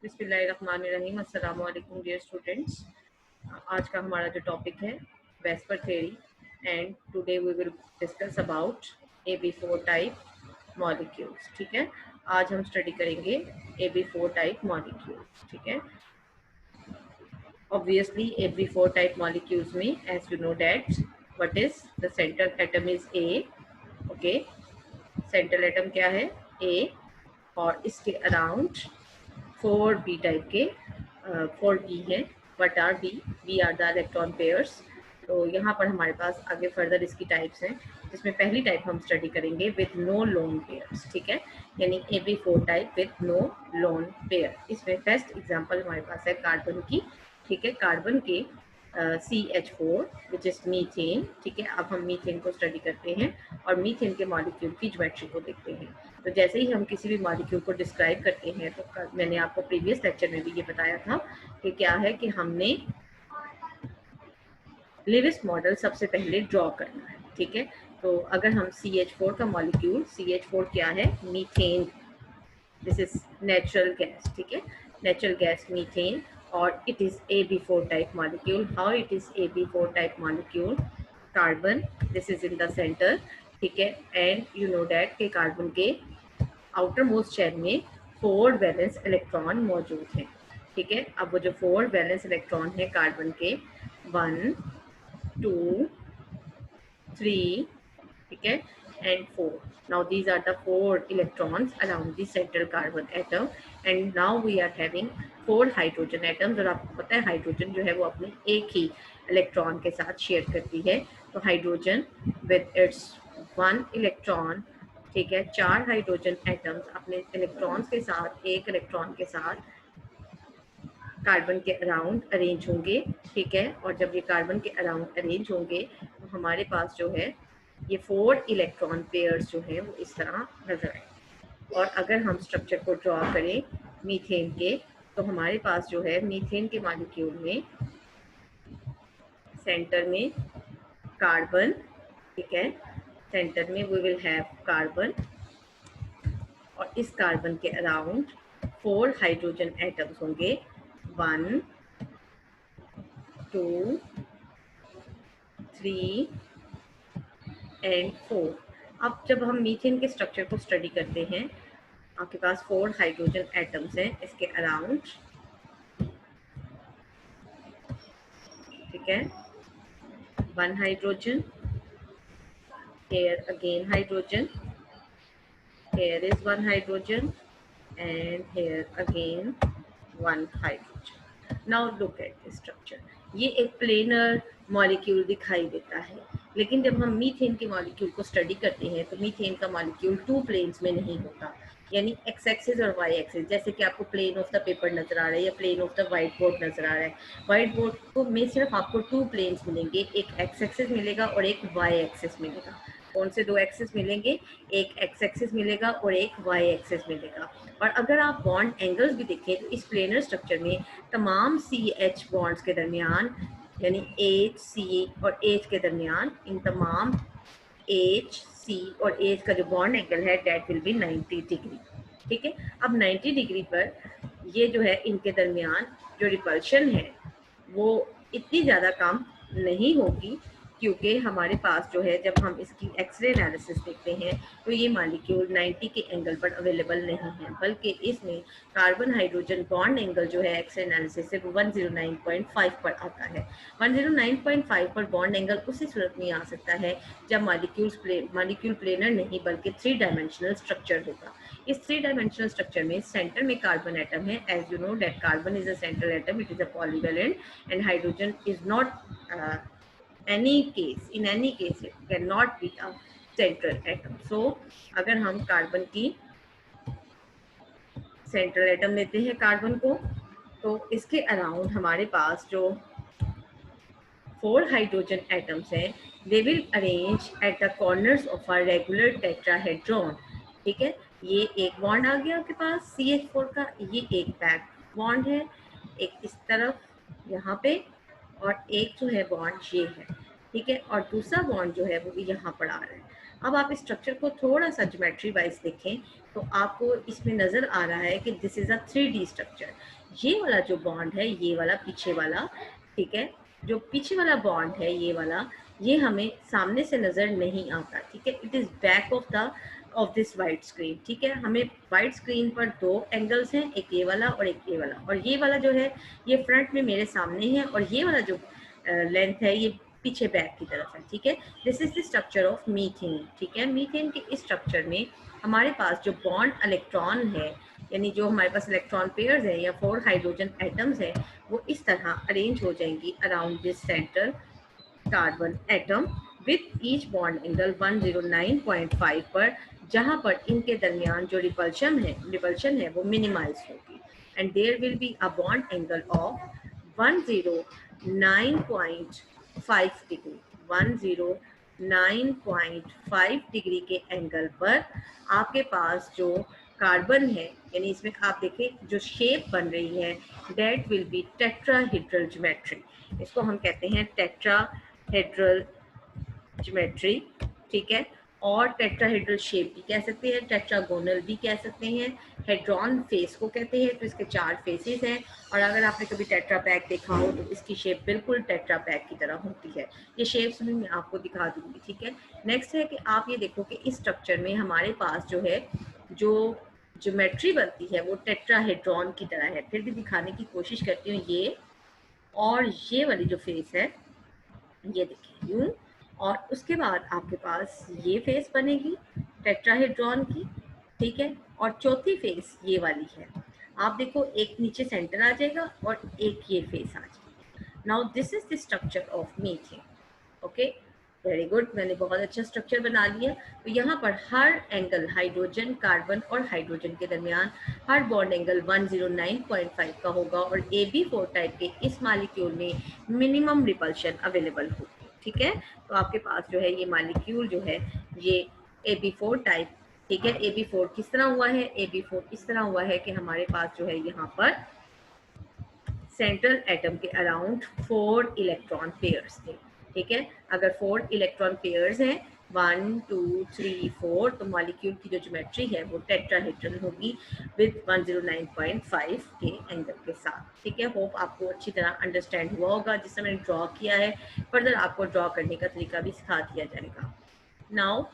बिस्मिल्लाहिर्रहमानिर्रहीम। अस्सलाम वालेकुम डियर स्टूडेंट्स। आज का हमारा जो टॉपिक है VSEPR theory and today we will discuss about AB4 type molecules. ठीक है, आज हम स्टडी करेंगे AB4 टाइप मॉलिक्यूल्स। ठीक है, ऑब्वियसली AB4 टाइप मॉलिक्यूल्स में as you know that what is the central atom is A। Okay, central atom क्या है? A। और इसके अराउंड 4b टाइप के 4b है। What are B? B are the electron pairs. तो यहाँ पर हमारे पास आगे फर्दर इसकी टाइप्स हैं, जिसमें पहली टाइप हम स्टडी करेंगे विद नो लोन पेयर्स। ठीक है, यानी AB4 type with no lone pair. इसमें बेस्ट एग्जांपल हमारे पास है कार्बन की। ठीक है, कार्बन के CH4 विच इज मीथेन। ठीक है, अब हम मीथेन को स्टडी करते हैं और मीथेन के मॉलिक्यूल की ज्योमेट्री को देखते हैं। तो जैसे ही हम किसी भी मॉलिक्यूल को डिस्क्राइब करते हैं, तो मैंने आपको प्रीवियस लेक्चर में भी ये बताया था कि क्या है कि हमने लिविस मॉडल सबसे पहले ड्रॉ करना है। ठीक है, तो अगर हम CH4 का मॉलिक्यूल, CH4 क्या है? Methane. This is natural gas. ठीक है, नेचुरल गैस मीथेन, और it is AB4 type molecule. How it is AB4 type molecule? Carbon, this is in the centre. ठीक है, एंड यू नो दैट के carbon के outer most shell में 4 valence electron मौजूद हैं। ठीक है, अब वो जो 4 वैलेंस इलेक्ट्रॉन है कार्बन के 1, 2, 3, ठीक है, and 4. Now these are the 4 electrons around the central carbon atom, and now we are having 4 hydrogen atoms. और आपको पता है हाइड्रोजन जो है वो अपने एक ही इलेक्ट्रॉन के साथ शेयर करती है। तो हाइड्रोजन विद इट्स 1 इलेक्ट्रॉन, ठीक है, 4 हाइड्रोजन एटम्स अपने इलेक्ट्रॉन्स के साथ, एक इलेक्ट्रॉन के साथ कार्बन के अराउंड अरेंज होंगे। ठीक है, और जब ये कार्बन के अराउंड अरेंज होंगे तो हमारे पास जो है ये 4 इलेक्ट्रॉन पेयर्स जो है वो इस तरह नजर आए। और अगर हम स्ट्रक्चर को ड्रॉ करें मीथेन के, तो हमारे पास जो है मीथेन के मॉलिक्यूल में सेंटर में कार्बन, ठीक है, सेंटर में वी विल हैव कार्बन, और इस कार्बन के अराउंड 4 हाइड्रोजन एटम्स होंगे, 1, 2, 3 एंड 4। अब जब हम मीथेन के स्ट्रक्चर को स्टडी करते हैं, आपके पास 4 हाइड्रोजन एटम्स हैं इसके अराउंड। ठीक है, 1 hydrogen, here again hydrogen, here is 1 hydrogen, and here again 1 hydrogen. Now look at this structure. ये एक प्लेनर मॉलिक्यूल दिखाई देता है, लेकिन जब हम मीथेन के मॉलिक्यूल को स्टडी करते हैं तो मीथेन का मॉलिक्यूल 2 प्लेन्स में नहीं होता, यानी एक्स एक्सिस और वाई एक्सिस। जैसे कि आपको प्लेन ऑफ द पेपर नजर आ रहा है या plane of the whiteboard नजर आ रहा है। व्हाइट बोर्ड को में सिर्फ आपको 2 प्लेन्स मिलेंगे, एक एक्स एक्सिस मिलेगा और एक वाई एक्सिस मिलेगा। कौन से 2 एक्सिस मिलेंगे? एक एक्स एक्सिस मिलेगा और एक वाई एक्सिस मिलेगा। और अगर आप बॉन्ड एंगल्स भी देखें तो इस प्लेनर स्ट्रक्चर में तमाम CH बॉन्ड्स के दरमियान, यानी H, C और H के दरमियान, इन तमाम H, C और H का जो बॉन्ड एंगल है दैट विल बी 90 डिग्री। ठीक है, अब 90 डिग्री पर ये जो है इनके दरमियान जो रिपल्शन है वो इतनी ज़्यादा कम नहीं होगी, क्योंकि हमारे पास जो है जब हम इसकी एक्सरे एनालिसिस देखते हैं तो ये मॉलिक्यूल 90 के एंगल पर अवेलेबल नहीं है, बल्कि इसमें कार्बन हाइड्रोजन बॉन्ड एंगल जो है एक्सरे एनालिसिस से 109.5 पर आता है। 109.5 पर बॉन्ड एंगल उसी सूरत में आ सकता है जब मॉलिक्यूल प्लेनर नहीं बल्कि 3 डायमेंशनल स्ट्रक्चर होगा। इस 3 डायमेंशनल स्ट्रक्चर में सेंटर में कार्बन एटम है। As you know that carbon is a central atom, it is a polyvalent, and hydrogen is not in any case it cannot be a central atom. So अगर हम carbon की central atom लेते हैं carbon को, तो इसके around हमारे पास जो 4 हाइड्रोजन एटम्स हैं they will arrange at the corners of a regular tetrahedron. ठीक है, ये एक बॉन्ड आ गया आपके पास CH4 का, ये एक बैक बॉन्ड है, एक इस तरफ यहाँ पे, और एक जो है बॉन्ड ये है। ठीक है, और दूसरा बॉन्ड जो है वो यहाँ पर आ रहा है। अब आप स्ट्रक्चर को थोड़ा सा ज्योमेट्री वाइज देखें तो आपको इसमें नज़र आ रहा है कि this is a 3D structure. ये वाला जो बॉन्ड है, ये वाला पीछे वाला, ठीक है, जो पीछे वाला बॉन्ड है ये वाला, ये हमें सामने से नज़र नहीं आता, ठीक है। It is back of this white screen, ठीक है। हमें वाइट स्क्रीन पर दो एंगल्स हैं, एक ये वाला और एक ये वाला, और ये वाला जो है ये फ्रंट में मेरे सामने है, और ये वाला जो लेंथ है ये पीछे बैक की तरफ है, ठीक है। This is the structure of methane, ठीक है। मीथेन के इस स्ट्रक्चर में हमारे पास जो बॉन्ड इलेक्ट्रॉन है, यानी जो हमारे पास इलेक्ट्रॉन पेयर्स है या 4 हाइड्रोजन एटम्स है, वो इस तरह अरेंज हो जाएंगी around this central carbon atom with each bond angle 109.5 पर, जहां पर इनके दरमियान जो रिपल्शन है वो मिनिमाइज होगी, and there will be a bond angle of 109.5 degree, 109.5 degree के एंगल पर आपके पास जो कार्बन है, यानी इसमें आप देखें जो शेप बन रही है, that will be tetrahedral geometry. इसको हम कहते हैं टेट्राहेड्रल ज्योमेट्री, ठीक है। और टेट्राहेड्रल शेप भी कह सकते हैं, टेट्रागोनल भी कह सकते हैं। हेड्रॉन फेस को कहते हैं, तो इसके 4 फेसेस हैं, और अगर आपने कभी टेट्रा पैक देखा हो तो इसकी शेप बिल्कुल टेट्रा पैक की तरह होती है। ये शेप्स भी मैं आपको दिखा दूंगी, ठीक है। नेक्स्ट है कि आप ये देखो कि इस स्ट्रक्चर में हमारे पास जो है जो ज्योमेट्री बनती है वो टेट्राहेड्रॉन की तरह है। फिर भी दिखाने की कोशिश करती हूँ। ये और ये वाली जो फेस है, ये देखिए यूं, और उसके बाद आपके पास ये फेस बनेगी टेट्राहेड्रॉन की, ठीक है। और चौथी फेस ये वाली है, आप देखो एक नीचे सेंटर आ जाएगा और एक ये फेस आ जाएगी। Now this is the structure of methane, okay, very good, मैंने बहुत अच्छा स्ट्रक्चर बना लिया। तो यहाँ पर हर एंगल हाइड्रोजन, कार्बन और हाइड्रोजन के दरमियान हर बॉन्ड एंगल 109.5 का होगा, और AB4 टाइप के इस मालिक्यूल में मिनिमम रिपल्शन अवेलेबल होगी, ठीक है। तो आपके पास जो है ये मालिक्यूल जो है ये AB4 टाइप, ठीक है। AB4 किस तरह हुआ है, AB4 इस तरह हुआ है कि हमारे पास जो है यहाँ पर सेंट्रल एटम के अराउंड 4 इलेक्ट्रॉन पेयर्स थे, ठीक है। अगर 4 इलेक्ट्रॉन पेयर्स हैं 1 2 3 4, तो मॉलिक्यूल की जो ज्योमेट्री है वो टेट्राहेड्रल होगी विद 109.5 के एंगल के साथ, ठीक है। होप आपको अच्छी तरह अंडरस्टैंड हुआ होगा। जिससे मैंने ड्रॉ किया है, फर्दर आपको ड्रॉ करने का तरीका भी सिखा दिया जाएगा। Now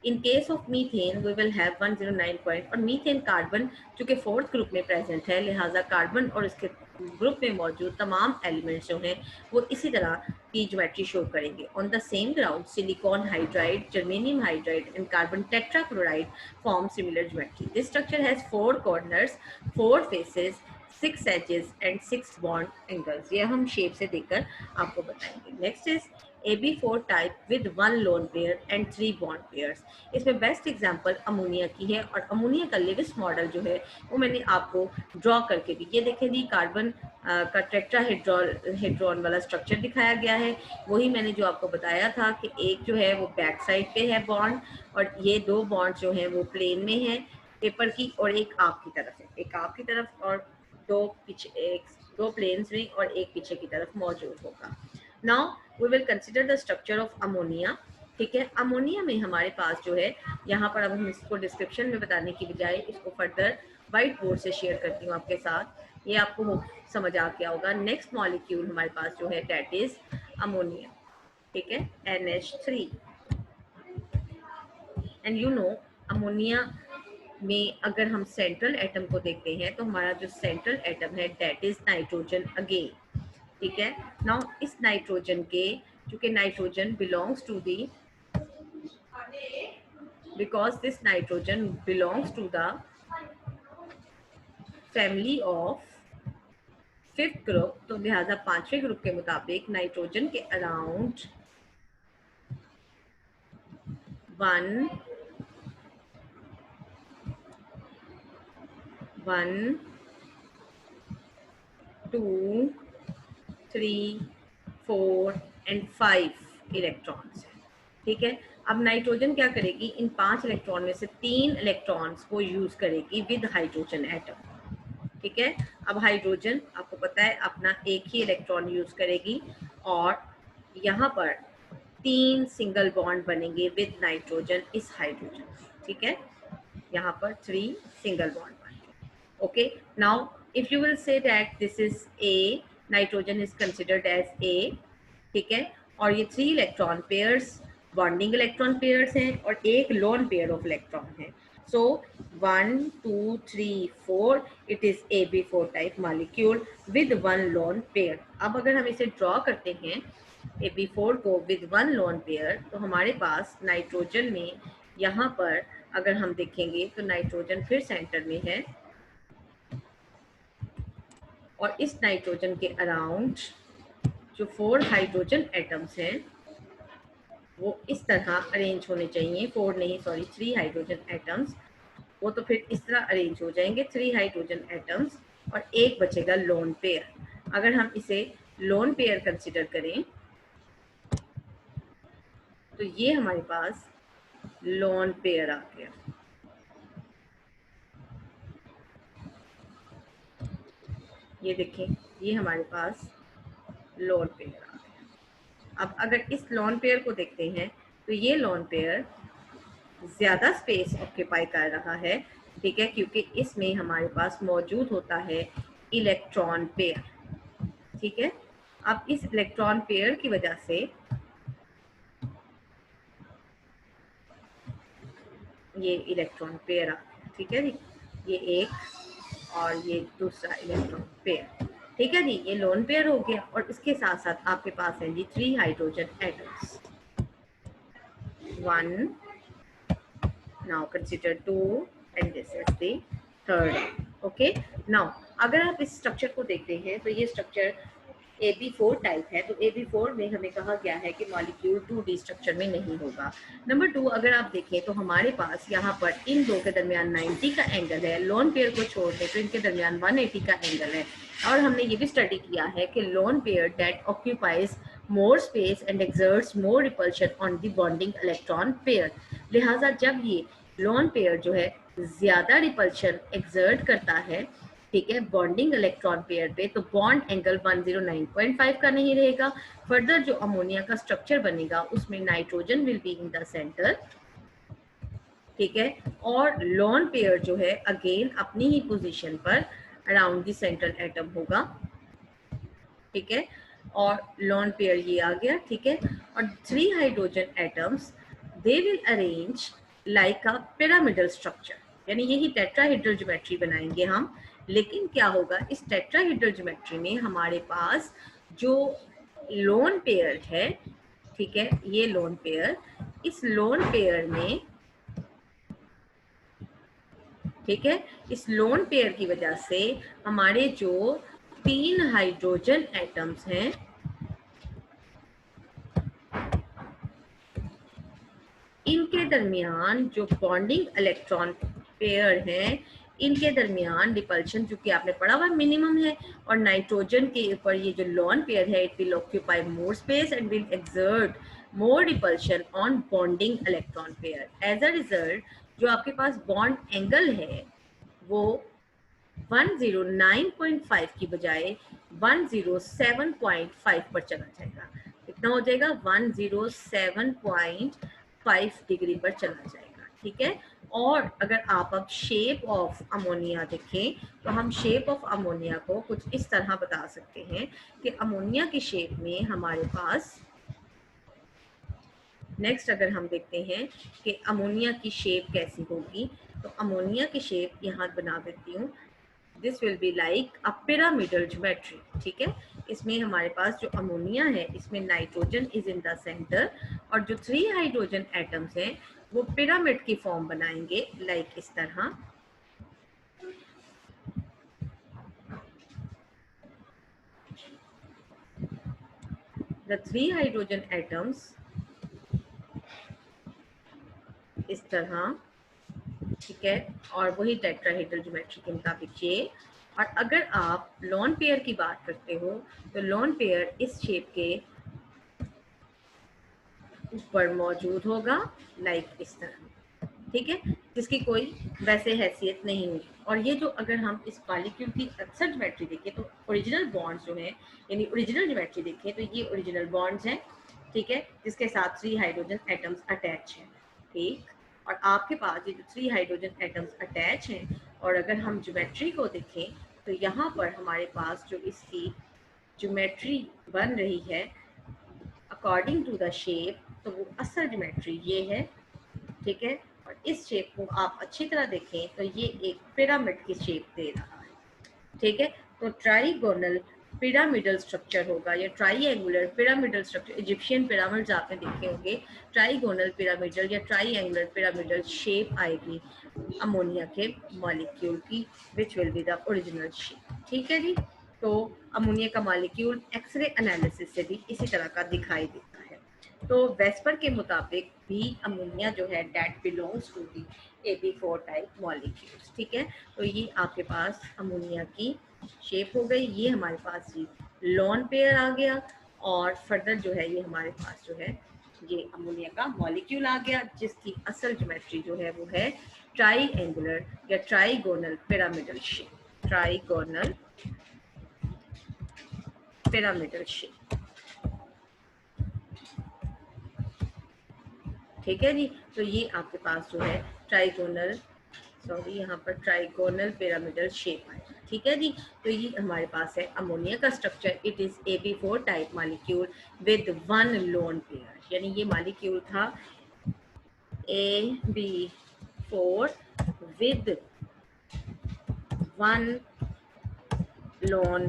in case of methane we will have 109 point, और मीथेन कार्बन चूंकि 4th ग्रुप में प्रेजेंट है, लिहाजा कार्बन और इसके ग्रुप में मौजूद तमाम एलिमेंट्स जो हैं वो इसी तरह की ज्योमेट्री शो करेंगे। On the same ground silicon hydride, germanium hydride and carbon tetrachloride form similar geometry. This structure has 4 corners, 4 faces, 6 edges and 6 bond angles. ये हम शेप से देखकर आपको बताएंगे। Next is AB4 type with 1 lone pair and 3 bond pairs. इसमें best example ammonia की है, और अमोनिया का लिविस मॉडल जो है वो मैंने आपको ड्रॉ करके भी, ये देखें जी, कार्बन का टेट्राहेड्रॉन वाला स्ट्रक्चर दिखाया गया है। वही मैंने जो आपको बताया था कि एक जो है वो बैक साइड पे है बॉन्ड, और ये 2 बॉन्ड जो हैं वो प्लेन में है पेपर की, और एक आपकी तरफ है, एक आपकी तरफ और 2 पीछे, 2 प्लेन्स में और एक पीछे की तरफ मौजूद होगा। Now we will consider the structure of ammonia, ठीक है। अमोनिया में हमारे पास जो है यहाँ पर, अब हम इसको डिस्क्रिप्शन में बताने की बजाय इसको फर्दर व्हाइट बोर्ड से शेयर करती हूँ आपके साथ, ये आपको समझ आ गया होगा। नेक्स्ट मॉलिक्यूल हमारे पास जो है दैट इज अमोनिया, ठीक है, NH3। And you know ammonia में अगर हम सेंट्रल एटम को देखते हैं तो हमारा जो सेंट्रल एटम है दैट इज नाइट्रोजन अगेन, ठीक है। नाउ इस नाइट्रोजन के, चूंकि nitrogen belongs to the, because this nitrogen belongs to the family of 5th group, तो लिहाजा 5वें ग्रुप के मुताबिक नाइट्रोजन के अराउंड 1 2 3 4 एंड 5 इलेक्ट्रॉन्स, ठीक है। अब नाइट्रोजन क्या करेगी, इन 5 इलेक्ट्रॉन में से 3 इलेक्ट्रॉन्स को यूज करेगी विद हाइड्रोजन एटम, ठीक है। अब हाइड्रोजन आपको पता है अपना एक ही इलेक्ट्रॉन यूज करेगी, और यहाँ पर 3 सिंगल बॉन्ड बनेंगे विद नाइट्रोजन इस हाइड्रोजन, ठीक है, यहाँ पर 3 सिंगल बॉन्ड बनेंगे। Okay, now if you will say that this is A, nitrogen is considered as A, ठीक है, और ये 3 electron pairs bonding electron pairs हैं और एक लोन पेयर ऑफ इलेक्ट्रॉन है। So 1 2 3 4 it is AB4 type molecule with 1 lone pair. अब अगर हम इसे ड्रॉ करते हैं AB4 को विद 1 लोन पेयर, तो हमारे पास नाइट्रोजन में यहाँ पर अगर हम देखेंगे तो नाइट्रोजन फिर सेंटर में है और इस नाइट्रोजन के अराउंड जो 4 हाइड्रोजन एटम्स हैं वो इस तरह अरेंज होने चाहिए, 4 नहीं सॉरी 3 हाइड्रोजन एटम्स, वो तो फिर इस तरह अरेंज हो जाएंगे 3 हाइड्रोजन एटम्स और एक बचेगा लोन पेयर। अगर हम इसे लोन पेयर कंसिडर करें तो ये हमारे पास लोन पेयर आ गया। ये देखें, ये हमारे पास लोन पेयर आ गया। अब अगर इस लोन पेयर को देखते हैं तो ये लोन पेयर ज्यादा स्पेस ऑक्यूपाई कर रहा है, ठीक है, क्योंकि इसमें हमारे पास मौजूद होता है इलेक्ट्रॉन पेयर, ठीक है। अब इस इलेक्ट्रॉन पेयर की वजह से ये इलेक्ट्रॉन पेयर आ गया, ठीक है जी, ये एक और ये दूसरा इलेक्ट्रॉन पेयर, ठीक है जी, ये लोन पेयर हो गया। और इसके साथ साथ आपके पास है जी 3 hydrogen atoms, 1 now consider 2 and this is the third, okay। now अगर आप इस स्ट्रक्चर को देखते हैं तो ये स्ट्रक्चर AB4 टाइप है, तो AB4 में हमें कहा गया है कि मॉलिक्यूल 2D स्ट्रक्चर में नहीं होगा। नंबर 2 अगर आप देखें तो हमारे पास यहाँ पर इन दो के दरमियान 90 का एंगल है, लोन पेयर को छोड़ दें तो इनके दरमियान 180 का एंगल है। और हमने ये भी स्टडी किया है कि lone pair that occupies more space and exerts more repulsion on the bonding electron pair, लिहाजा जब ये लोन पेयर जो है ज्यादा रिपल्शन एक्सर्ट करता है, ठीक है, बॉन्डिंग इलेक्ट्रॉन पेयर पे, तो बॉन्ड एंगल 109.5 का नहीं रहेगा। फर्दर जो अमोनिया का स्ट्रक्चर बनेगा उसमें nitrogen will be in the centre, ठीक है, और लोन पेयर जो है अगेन अपनी ही पोजीशन पर अराउंड द सेंट्रल एटम होगा, ठीक है, और लोन पेयर ये आ गया, ठीक है। और 3 hydrogen atoms they will arrange like a pyramidal structure, यानी यही टेट्राहेड्रल ज्योमेट्री बनाएंगे हम। लेकिन क्या होगा, इस टेट्राहेड्रल ज्योमेट्री में हमारे पास जो लोन पेयर है, ठीक है, ये लोन पेयर, इस लोन पेयर में, ठीक है, इस लोन पेयर की वजह से हमारे जो 3 हाइड्रोजन एटम्स हैं इनके दरमियान जो बॉन्डिंग इलेक्ट्रॉन पेयर हैं इनके दरमियान रिपल्शन, जो कि आपने पढ़ा हुआ मिनिमम है, और नाइट्रोजन के ऊपर ये जो लोन पेयर है it will occupy more space and will exert more repulsion on bonding electron pair. As a result जो आपके पास बॉन्ड एंगल है वो 109.5 की बजाय 107.5 पर चला जाएगा। कितना हो जाएगा, 107.5 डिग्री पर चला जाएगा, ठीक है। और अगर आप अब शेप ऑफ अमोनिया देखें तो हम शेप ऑफ अमोनिया को कुछ इस तरह बता सकते हैं कि अमोनिया की शेप में हमारे पास, नेक्स्ट अगर हम देखते हैं कि अमोनिया की शेप कैसी होगी, तो अमोनिया की शेप यहाँ बना देती हूँ, this will be like a pyramidal geometry, ठीक है। इसमें हमारे पास जो अमोनिया है इसमें nitrogen is in the centre और जो 3 हाइड्रोजन एटम्स हैं वो पिरामिड की फॉर्म बनाएंगे लाइक इस तरह। द 3 हाइड्रोजन एटम्स इस तरह, ठीक है, और वही टेट्राहेड्रल ज्योमेट्री के मुताबिक ये। और अगर आप लोन पेयर की बात करते हो तो लोन पेयर इस शेप के ऊपर मौजूद होगा लाइक इस तरह, ठीक है, जिसकी कोई वैसे हैसियत नहीं होगी। और ये जो अगर हम इस मॉलिक्यूल की अक्सर ज्योमेट्री देखें तो ओरिजिनल बॉन्ड्स जो हैं, यानी ओरिजिनल ज्योमेट्री देखें तो ये ओरिजिनल बॉन्ड्स हैं, ठीक है, जिसके साथ 3 हाइड्रोजन एटम्स अटैच हैं। ठीक, और आपके पास ये जो 3 हाइड्रोजन एटम्स अटैच हैं, और अगर हम ज्योमेट्री को देखें तो यहाँ पर हमारे पास जो इसकी ज्योमेट्री बन रही है अकॉर्डिंग टू द शेप, तो वो असल ज्योमेट्री ये है। ठीक है, और इस शेप को आप अच्छी तरह देखें तो ये एक पिरामिड की शेप दे रहा है। ठीक है, तो ट्राइगोनल पिरामिडल स्ट्रक्चर होगा या triangular pyramidal structure. Egyptian pyramids आपने देखे होंगे, ट्राइगोनल पिरामिडल या ट्राइएंगुलर पिरामिडल शेप आएगी अमोनिया के मॉलिक्यूल की, which will be the original shape. ठीक है जी, तो अमोनिया का मॉलिक्यूल एक्सरे एनालिसिस से भी इसी तरह का दिखाई देता है। तो वेस्पर के मुताबिक भी अमोनिया जो है that belongs to the AB4 type molecules. ठीक है, तो ये आपके पास अमोनिया की शेप हो गई, ये हमारे पास ये लॉन पेयर आ गया, और फर्दर जो है ये हमारे पास जो है ये अमोनिया का मॉलिक्यूल आ गया, जिसकी असल ज्योमेट्री जो है वो है ट्राइएंगुलर या trigonal pyramidal shape. Trigonal pyramidal shape. ठीक है जी, तो ये आपके पास जो है ट्राइगोनल, सॉरी यहाँ पर ट्राइगोनल पिरामिडल शेप है। ठीक है जी, तो ये हमारे पास है अमोनिया का structure. It is AB4 type molecule with 1 lone pair, यानी ये मॉलिक्यूल था AB4 विद 1 लोन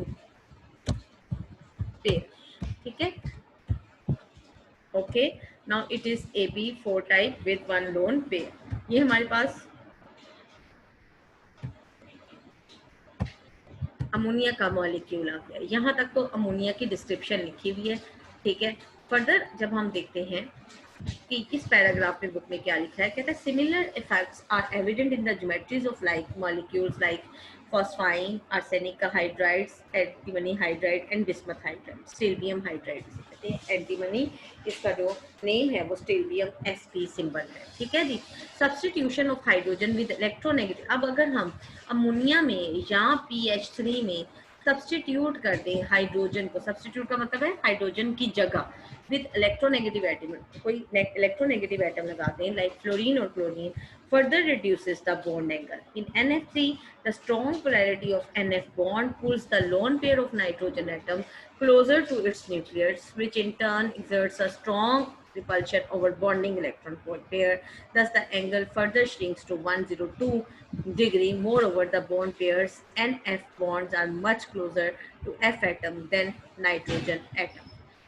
पेयर। ठीक है, okay, now it is AB4 type with 1 lone pair. ये हमारे पास अमोनिया का मॉलिक्यूल आ गया। यहाँ तक तो अमोनिया की डिस्क्रिप्शन लिखी हुई है। ठीक है, फर्दर जब हम देखते हैं कि इस पैराग्राफ में बुक में क्या लिखा है, कहता है similar effects are evident in the geometries of like molecules like phosphine, arsenic hydrides, antimony hydride and bismuth hydride, stibium hydride कहते हैं। एंटीमनी, इसका जो नेम है वो स्टील्बियम Sp सिंबल है। ठीक है जी, substitution of hydrogen with electronegative. अब अगर हम अमोनिया में या PH3 में सब्सटीट्यूट कर दें हाइड्रोजन को, सब्सटीट्यूट का मतलब है हाइड्रोजन की जगह विद इलेक्ट्रोनेगेटिव एटम, कोई इलेक्ट्रोनेगेटिव एटम लगा दें लाइक फ्लोरीन और chlorine, further reduces the bond angle. In NF3, the strong polarity of NF bond pulls the lone pair of nitrogen atom closer to its nucleus, which in turn exerts a strong repulsion over bonding electron pair. Thus, the angle further shrinks to 102 degree. Moreover, the bond pairs NF bonds are much closer to F atom than nitrogen atom.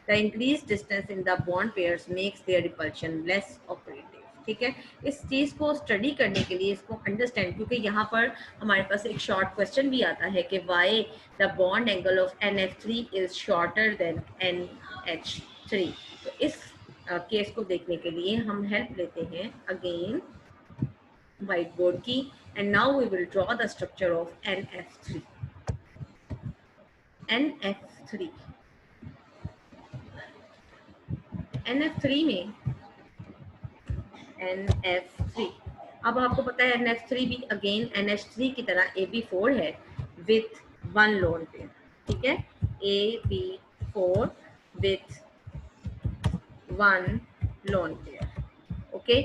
The increased distance in the bond pairs makes their repulsion less operative. ठीक है, इस चीज को study करने के लिए, इसको understand, क्योंकि यहाँ पर हमारे पास एक शॉर्ट क्वेश्चन भी आता है कि why the bond angle of NF3 is shorter than NH3। तो इस केस को देखने के लिए हम हेल्प लेते हैं अगेन व्हाइट बोर्ड की, and now we will draw the structure of NF3। NF3 में NF3, अब आपको पता है NF3 भी अगेन NH3 की तरह AB4 है विथ 1 लोन पेयर। ठीक है, AB4 with 1 lone pair. Okay,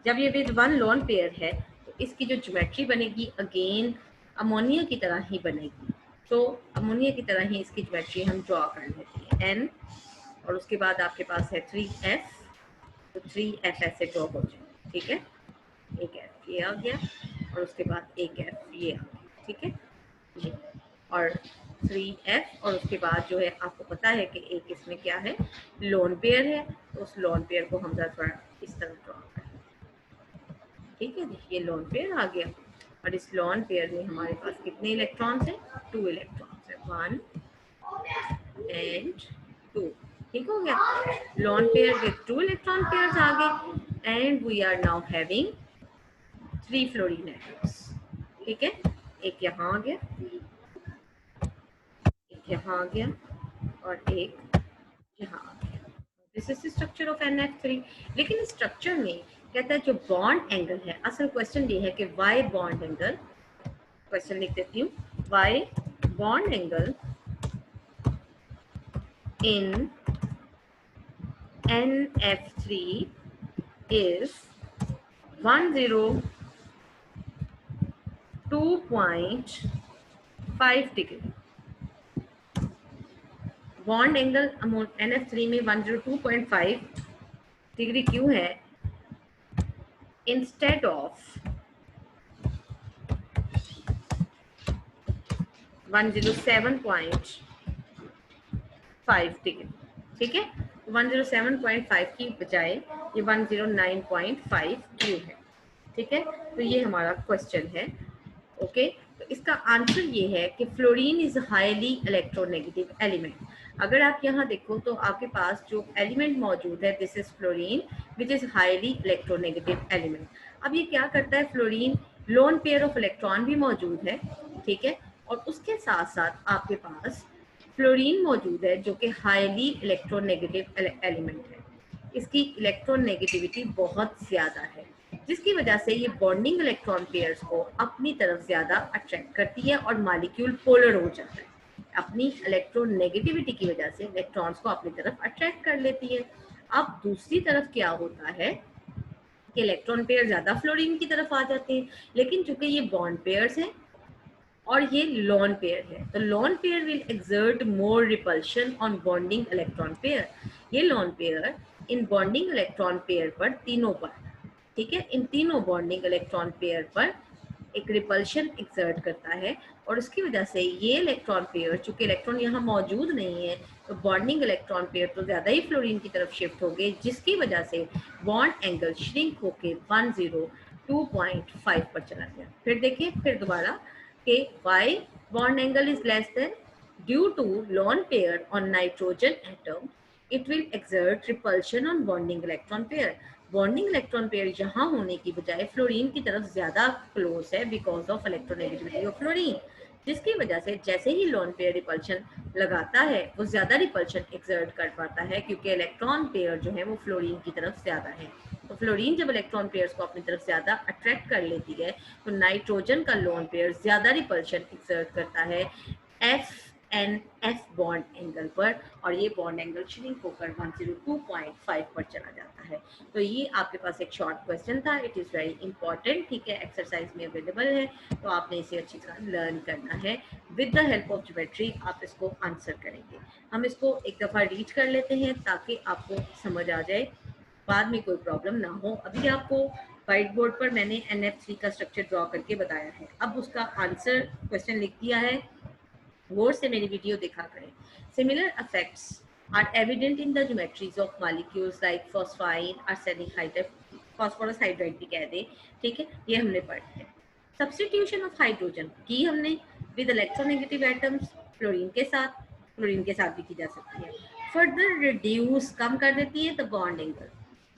जब ये विद 1 लोन पेयर है तो इसकी जो ज्योमेट्री बनेगी अगेन अमोनिया की तरह ही बनेगी। तो अमोनिया की तरह ही इसकी ज्योमेट्री हम ड्रॉ कर लेते हैं N, और उसके बाद आपके पास है 3F, तो 3F ऐसे ड्रॉ हो जाए। ठीक है, एक F ये आ गया, और उसके बाद एक F ये आ गया। ठीक है जी, और 3F, और उसके बाद जो है आपको पता है कि एक इसमें क्या है, लोन पेयर है, तो उस लोन पेयर को हम थोड़ा इस तरह ड्रॉ करें। ठीक है जी, ये लोन पेयर आ गया, और इस लोन पेयर में हमारे पास कितने इलेक्ट्रॉन्स हैं, 2 इलेक्ट्रॉन्स है, 1 and 2। ठीक हो गया, lone pair with 2 electron pairs आ गए, and we are now having 3 fluorine atoms. ठीक है, एक यहाँ आ गया, एक यहाँ आ गया, और एक यहाँ आ गया। This is the structure of NF3। लेकिन इस स्ट्रक्चर में कहता है जो बॉन्ड एंगल है, असल क्वेश्चन ये है कि वाई बॉन्ड एंगल, क्वेश्चन लिख देती हूँ, why bond angle in NF3 is 102.5 degree. Bond angle NF3 में 102.5 डिग्री क्यों है इंस्टेड ऑफ 107.5 डिग्री? ठीक है, 107.5 की बजाय ये 109.5 क्यों है? ठीक है, तो ये हमारा क्वेश्चन है। ओके, तो इसका आंसर ये है कि fluorine is highly electronegative element. अगर आप यहाँ देखो तो आपके पास जो एलिमेंट मौजूद है, this is fluorine which is highly electronegative element. अब ये क्या करता है, fluorine loan pair of electron भी मौजूद है, ठीक है, और उसके साथ साथ आपके पास फ्लोरीन मौजूद है जो कि हाईली इलेक्ट्रोनेगेटिव एलिमेंट है। इसकी इलेक्ट्रोनेगेटिविटी बहुत ज़्यादा है, जिसकी वजह से ये बॉन्डिंग इलेक्ट्रॉन पेयर्स को अपनी तरफ ज़्यादा अट्रैक्ट करती है और मॉलिक्यूल पोलर हो जाता है। अपनी इलेक्ट्रोनेगेटिविटी की वजह से इलेक्ट्रॉन्स को अपनी तरफ अट्रैक्ट कर लेती है। अब दूसरी तरफ क्या होता है कि इलेक्ट्रॉन पेयर ज़्यादा फ्लोरीन की तरफ आ जाते हैं, लेकिन चूंकि ये बॉन्ड पेयर्स हैं और ये लोन पेयर है, तो lone pair will exert more repulsion on bonding electron pair. ये लोन पेयर इन बॉन्डिंग इलेक्ट्रॉन पेयर पर तीनों पर, ठीक है, इन तीनों बॉन्डिंग इलेक्ट्रॉन पेयर पर एक रिपल्शन एक्सर्ट करता है, और उसकी वजह से ये इलेक्ट्रॉन पेयर, चूंकि इलेक्ट्रॉन यहाँ मौजूद नहीं है, तो बॉन्डिंग इलेक्ट्रॉन पेयर तो ज़्यादा ही फ्लोरीन की तरफ शिफ्ट हो गए, जिसकी वजह से बॉन्ड एंगल श्रिंक होके 102.5 पर चला गया। फिर देखिए, फिर दोबारा कि why bond angle is less than due to lone pair on nitrogen atom, it will exert repulsion on bonding electron pair. Bonding electron pair यहाँ होने की बजाय फ्लोरीन की तरफ ज्यादा क्लोज है because of electronegativity of fluorine, जिसकी वजह से जैसे ही लोन पेयर रिपल्शन लगाता है वो ज्यादा रिपल्शन एक्सर्ट कर पाता है, क्योंकि इलेक्ट्रॉन पेयर जो है वो फ्लोरीन की तरफ ज्यादा है। तो फ्लोरीन जब इलेक्ट्रॉन पेयर्स को अपनी तरफ ज्यादा अट्रैक्ट कर लेती है, तो नाइट्रोजन का लोन पेयर ज्यादा रिपल्शन एक्सर्ट करता है FNF बॉन्ड एंगल पर, और ये बॉन्ड एंगल श्रिंक होकर 102.5 पर चला जाता है। तो ये आपके पास एक शॉर्ट क्वेश्चन था, इट इज़ वेरी इंपॉर्टेंट, ठीक है, एक्सरसाइज में अवेलेबल है, तो आपने इसे अच्छी तरह लर्न करना है। With the help of geometry आप इसको आंसर करेंगे। हम इसको एक दफ़ा रीड कर लेते हैं ताकि आपको समझ आ जाए, बाद में कोई प्रॉब्लम ना हो। अभी आपको व्हाइट बोर्ड पर मैंने NF3 का स्ट्रक्चर ड्रॉ करके बताया है, अब उसका आंसर क्वेश्चन लिख दिया है, गौर से मेरी वीडियो देखा करें। Similar effects are evident in the geometries of molecules like phosphine, arsenic hydride, phosphorus hydride भी कह दे, ठीक है, ये हमने पढ़ा है। सब्स्टिट्यूशन ऑफ हाइड्रोजन की हमने विद इलेक्ट्रोनेगेटिव एटम्स, फ्लोरीन के साथ भी की जा सकती है। फर्दर रिड्यूस, कम कर देती है the bond angle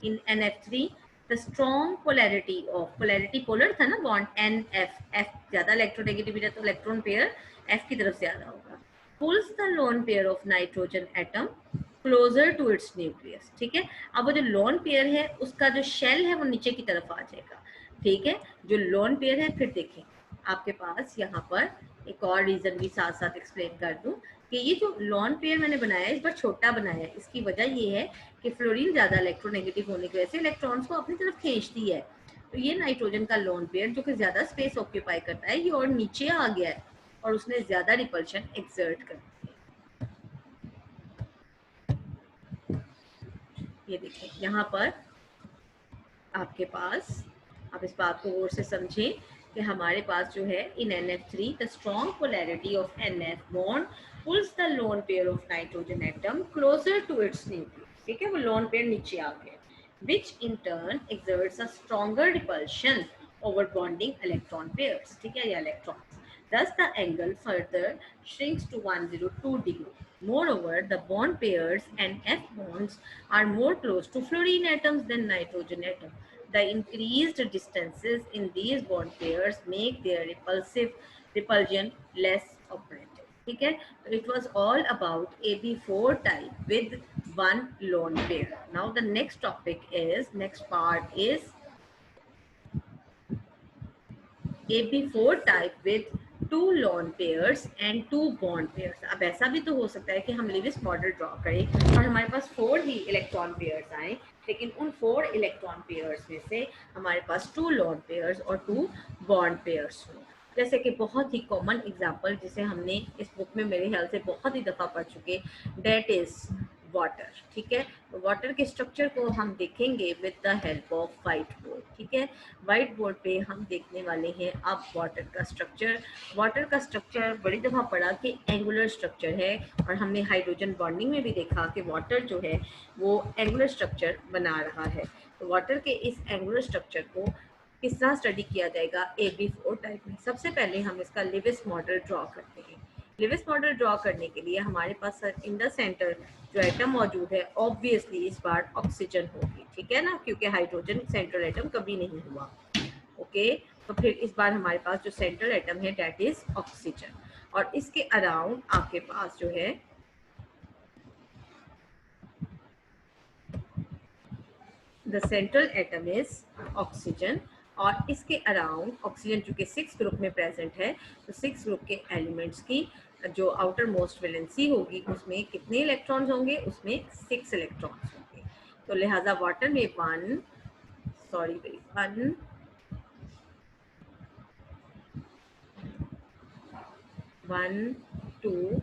in NF3, the strong polarity of, polarity polar था ना बॉन्ड NF, F ज्यादा इलेक्ट्रोनेगेटिविटी है तो इलेक्ट्रॉन पेयर F की तरफ ज्यादा होगा। Pulls the lone pair of nitrogen atom closer to its nucleus, ठीक है, अब वो जो लोन पेयर है उसका जो शेल है वो नीचे की तरफ आ जाएगा, ठीक है, जो लोन पेयर है। फिर देखें आपके पास यहाँ पर एक और रीजन भी साथ साथ एक्सप्लेन कर दूं कि ये जो लोन पेयर मैंने बनाया है इस बार छोटा बनाया है, इसकी वजह ये है कि फ्लोरीन ज्यादा इलेक्ट्रोनेगेटिव होने की वजह से इलेक्ट्रॉन्स को अपनी तरफ खींचती है, तो ये नाइट्रोजन का लोन पेयर जो कि ज्यादा स्पेस ऑक्यूपाई करता है ये और नीचे आ गया है और उसने ज्यादा रिपल्शन एक्सर्ट कर दी। ये देखिए यहाँ पर आपके पास, आप इस बात को गौर से समझें कि हमारे पास जो है in NF3 the strong polarity of NF bond pulls the lone pair of nitrogen atom closer to its nucleus, ठीक है, वो लोन पेयर नीचे आ गए, which in turn exerts a stronger repulsion over bonding electron pairs, ठीक है, या electrons. Thus the angle further shrinks to 102 degree. Moreover, the bond pairs and F bonds are more close to fluorine atoms than nitrogen atom. The increased distances in these bond pairs make their repulsion less operative. ठीक है, तो it was all about AB4 type with one lone pair. Now the next part is AB4 type with two lone pairs and two bond pairs. अब ऐसा भी तो हो सकता है कि हम लेविस मॉडल ड्रॉ करें और हमारे पास 4 ही इलेक्ट्रॉन पेयर्स आए, लेकिन उन 4 इलेक्ट्रॉन पेयर्स में से हमारे पास 2 लोन पेयर्स और 2 बॉन्ड पेयर्स हों। जैसे कि बहुत ही कॉमन एग्जांपल जिसे हमने इस बुक में मेरे ख्याल से बहुत ही दफ़ा पढ़ चुके, डेट इज़ वाटर। ठीक है, तो वाटर के स्ट्रक्चर को हम देखेंगे with the help of white board. ठीक है, वाइट बोर्ड पे हम देखने वाले हैं अब वाटर का स्ट्रक्चर। वाटर का स्ट्रक्चर बड़ी दफ़ा पढ़ा कि एंगुलर स्ट्रक्चर है, और हमने हाइड्रोजन बॉन्डिंग में भी देखा कि वाटर जो है वो एंगुलर स्ट्रक्चर बना रहा है। तो वाटर के इस एंगुलर स्ट्रक्चर को किस तरह स्टडी किया जाएगा AB4 टाइप में। सबसे पहले हम इसका लिविस मॉडल ड्रॉ करते हैं। लिविस मॉडल ड्रॉ करने के लिए हमारे पास इन द सेंटर जो एटम मौजूद है ऑब्वियसली इस बार ऑक्सीजन होगी। ठीक है ना, क्योंकि हाइड्रोजन सेंट्रल एटम कभी नहीं हुआ। ओके, तो फिर इस बार हमारे पास जो सेंट्रल एटम है डेट इज ऑक्सीजन, और इसके अराउंड आपके पास जो है the central atom is oxygen, और इसके अराउंड ऑक्सीजन चूंकि 6 ग्रुप में प्रेजेंट है, तो 6 ग्रुप के एलिमेंट्स की जो आउटर मोस्ट वैलेंसी होगी उसमें कितने इलेक्ट्रॉन्स होंगे, उसमें 6 इलेक्ट्रॉन्स होंगे। तो लिहाजा वाटर में 1 2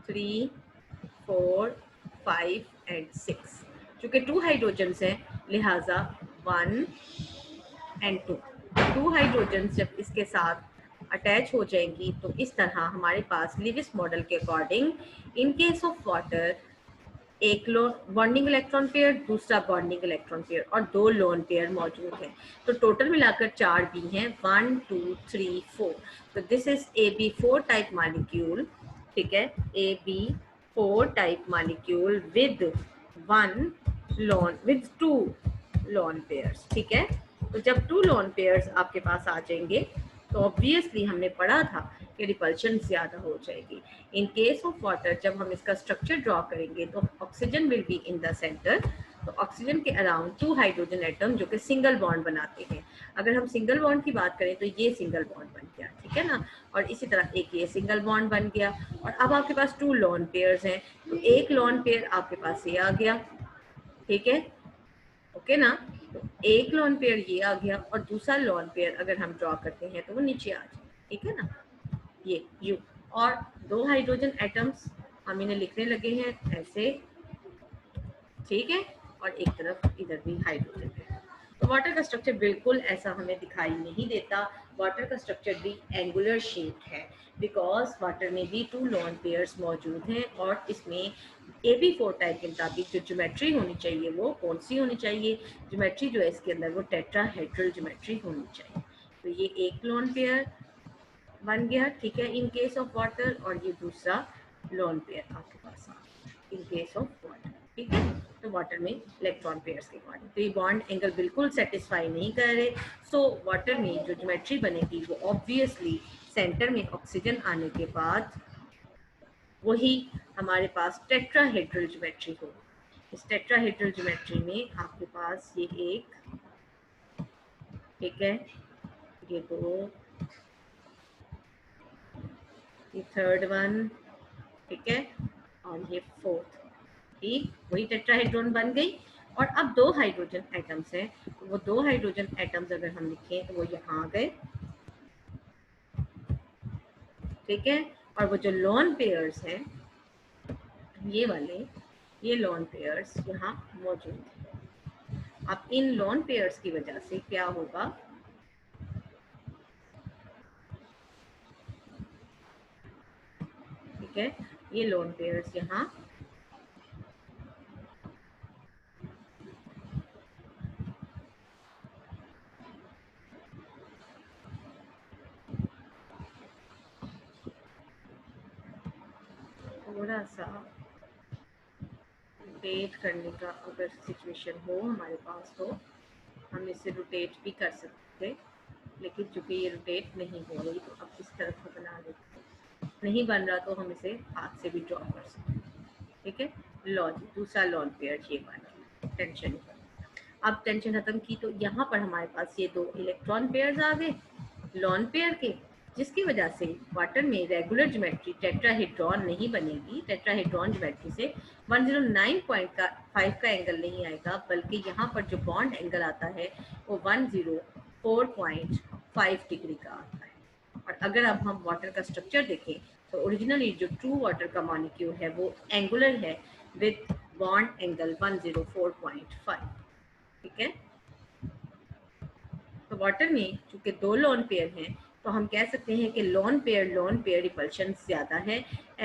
3 4 5 एंड 6, चूंकि 2 हाइड्रोजन है लिहाजा 1 एंड 2 हाइड्रोजन जब इसके साथ अटैच हो जाएंगी तो इस तरह हमारे पास लिविस मॉडल के according in case of water एक बॉन्डिंग इलेक्ट्रॉन पेयर, दूसरा बॉन्डिंग इलेक्ट्रॉन पेयर, और 2 लोन पेयर मौजूद हैं। तो टोटल मिलाकर 4 बी हैं, 1 2 3 4। तो this is AB4 type molecule. ठीक है, AB4 type molecule with 2 lone pairs. ठीक है, तो जब 2 लोन पेयर्स आपके पास आ जाएंगे तो ऑब्वियसली हमने पढ़ा था कि रिपल्शन ज़्यादा हो जाएगी। इन केस ऑफ वाटर जब हम इसका स्ट्रक्चर ड्रॉ करेंगे तो oxygen will be in the centre. तो ऑक्सीजन के अराउंड 2 हाइड्रोजन एटम जो कि सिंगल बॉन्ड बनाते हैं। अगर हम सिंगल बॉन्ड की बात करें तो ये सिंगल बॉन्ड बन गया। ठीक है ना, और इसी तरह एक ये सिंगल बॉन्ड बन गया, और अब आपके पास 2 लोन पेयर्स हैं, तो एक लोन पेयर आपके पास ये आ गया। ठीक है, ओके ना, तो एक लोन पेयर ये आ गया, और दूसरा लोन पेयर अगर हम ड्रॉ करते हैं तो वो नीचे आ जाए। ठीक है ना, ये यू, और 2 हाइड्रोजन एटम्स हम इन्हें लिखने लगे हैं ऐसे। ठीक है, और एक तरफ इधर भी हाइड्रोजन है। तो वाटर का स्ट्रक्चर बिल्कुल ऐसा हमें दिखाई नहीं देता। वाटर का स्ट्रक्चर भी एंगुलर शेप्ड है बिकॉज वाटर में भी 2 लोन पेयर्स मौजूद हैं, और इसमें AB4 टाइप के मुताबिक जो ज्योमेट्री होनी चाहिए वो कौन सी होनी चाहिए, ज्योमेट्री जो है इसके अंदर वो टेट्राहेड्रल ज्योमेट्री होनी चाहिए। तो ये एक लोन पेयर बन गया। ठीक है, इन केस ऑफ वाटर, और ये दूसरा लोन पेयर आपके पास आ इन केस ऑफ वाटर। ठीक है, तो वाटर में इलेक्ट्रॉन पेयर्स के अकॉर्डिंग तो ये बॉन्ड एंगल बिल्कुल सेटिस्फाई नहीं कर रहे। सो वाटर में जो ज्योमेट्री बनेगी वो ऑब्वियसली सेंटर में ऑक्सीजन आने के बाद वही हमारे पास टेट्राहेड्रल ज्योमेट्री होगी। इस टेट्राहेड्रल ज्योमेट्री में आपके पास ये एक, ठीक है, ये 2, ये थर्ड वन, ठीक है, और ये फोर्थ। ठीक, वही टेट्राहेड्रॉन बन गई। और अब 2 हाइड्रोजन एटम्स हैं, तो वो 2 हाइड्रोजन एटम्स अगर हम लिखें तो वो यहाँ आ गए। ठीक है, और वो जो लोन पेयर्स हैं ये वाले, ये लोन पेयर्स यहाँ मौजूद हैं। अब इन लोन पेयर्स की वजह से क्या होगा, ठीक है, ये लोन पेयर्स यहाँ थोड़ा सा रोटेट करने का अगर सिचुएशन हो हमारे पास तो हम इसे रोटेट भी कर सकते, लेकिन चूंकि ये रोटेट नहीं हो रही तो अब इस तरफ बना लेते हैं। नहीं बन रहा तो हम इसे हाथ से भी ड्रॉ कर सकते हैं। ठीक है, लॉ दूसरा लोन पेयर ये बन गया। टेंशन, अब टेंशन खत्म की तो यहाँ पर हमारे पास ये 2 इलेक्ट्रॉन पेयर्स आ गए लोन पेयर के, जिसकी वजह से वाटर में रेगुलर ज्योमेट्री टेट्राहेड्रॉन नहीं बनेगी। टेट्राहेड्रॉन ज्योमेट्री से 109.5 का एंगल नहीं आएगा, बल्कि यहाँ पर जो बॉन्ड एंगल आता है वो 104.5 डिग्री का आता है। और अगर अब हम वाटर का स्ट्रक्चर देखें तो ओरिजिनली जो ट्रू वाटर का मॉलिक्यूल है वो एंगुलर है विथ बॉन्ड एंगल 104.5। ठीक है, तो वाटर में चूंकि दो लोन पेयर हैं तो हम कह सकते हैं कि लोन पेयर रिपल्शन ज्यादा है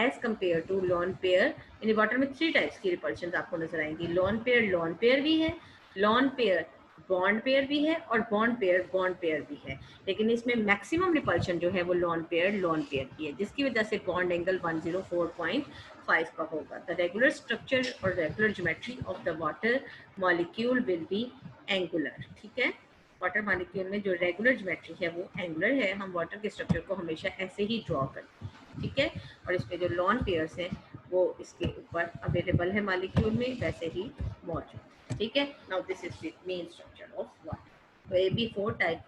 as compare to lone pair. यानी वाटर में 3 टाइप्स की रिपल्शन आपको नजर आएंगी। लोन पेयर भी है, लोन पेयर बॉन्ड पेयर भी है, और बॉन्ड पेयर भी है। लेकिन इसमें मैक्सिमम रिपल्शन जो है वो लोन पेयर की है, जिसकी वजह से बॉन्ड एंगल 104.5 का होगा। द रेगुलर स्ट्रक्चर और regular geometry of the water molecule will be angular. ठीक है, वाटर मॉलिक्यूल में जो रेगुलर ज्योमेट्री है वो एंगुलर है। हम वाटर के स्ट्रक्चर को हमेशा ऐसे ही ड्रॉ करते हैं। ठीक है, और इसमें जो लॉन पेयर्स हैं वो इसके ऊपर अवेलेबल है मॉलिक्यूल में वैसे ही मौजूद। ठीक है, now this is the main structure of water. तो AB4 type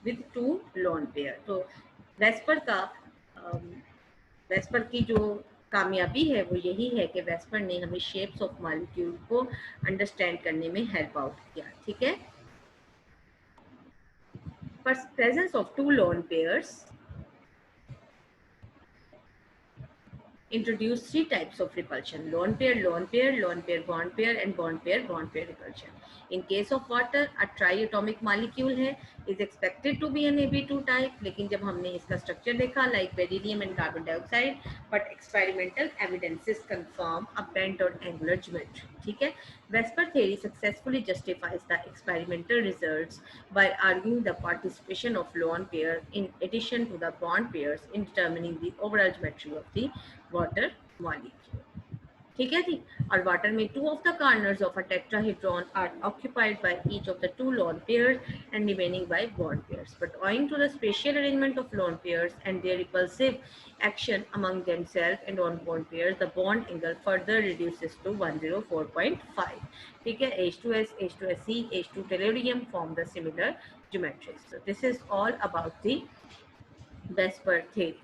with 2 lone pair. तो वेस्पर का वेस्पर की जो कामयाबी है वो यही है कि वेस्पर ने हमें शेप्स ऑफ मॉलिक्यूल को अंडरस्टैंड करने में हेल्प आउट किया। ठीक है, presence of 2 lone pairs introduce 3 types of repulsion: lone pair, bond pair, and bond pair repulsion. In case of water, a triatomic molecule है, is expected to be an AB2 type, लेकिन जब हमने इसका structure देखा like beryllium and carbon dioxide, but experimental evidences confirm a bent or angular geometry. ठीक है, Vesper theory successfully justifies the experimental results by arguing the participation of lone pair in addition to the bond pairs in determining the overall geometry of the water molecule. ठीक है जी, और water में 2 of the corners of a tetrahedron are occupied by each of the 2 lone pairs and remaining by bond pairs. But owing to the spatial arrangement of lone pairs and their repulsive action among themselves and on bond pairs, the bond angle further reduces to 104.5. ठीक है, H2S, H2SC, H2 tellurium form the similar geometries. So this is all about the Vesper theory.